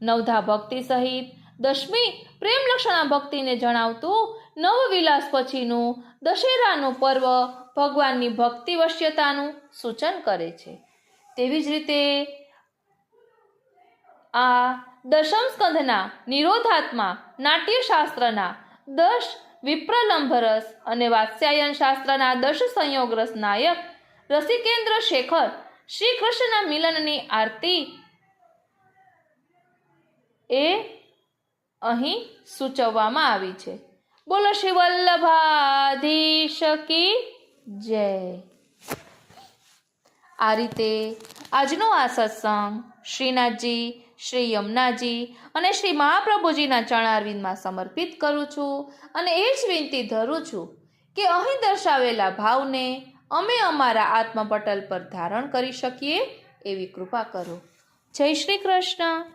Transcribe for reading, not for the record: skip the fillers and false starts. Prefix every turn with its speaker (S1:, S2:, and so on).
S1: નવધા ભક્તિ સહિત 10મી પ્રેમ લક્ષણા ભક્તિને જણાવતું નવવિલાસ પછીનું દશેરાનું પર્વ ભગવાનની ભક્તિ વશ્યતાનું સૂચન કરે છે. તેવી જ રીતે આ દશમ સ્કંધના નિરોધાત્મા નાટ્યશાસ્ત્રના 10 વિપ્રલંભરસ અને વાત્સ્યાયન શાસ્ત્રના 10 સંયોગરસ નાયક રસિકેન્દ્ર શેખર શ્રી કૃષ્ણના મિલનની આરતી એ અહીં સૂચવવામાં આવી છે. બોલો શ્રી વલ્લભાધીશ કી જય. આ રીતે આજનો આ સત્સંગ શ્રીનાથજી, શ્રી યમુનાજી અને શ્રી મહાપ્રભુજીના ચરણારવિંદમાં સમર્પિત કરું છું અને એ જ વિનંતી ધરું છું કે અહીં દર્શાવેલા ભાવને અમે અમારા આત્મપટલ પર ધારણ કરી શકીએ એવી કૃપા કરો. જય શ્રી કૃષ્ણ.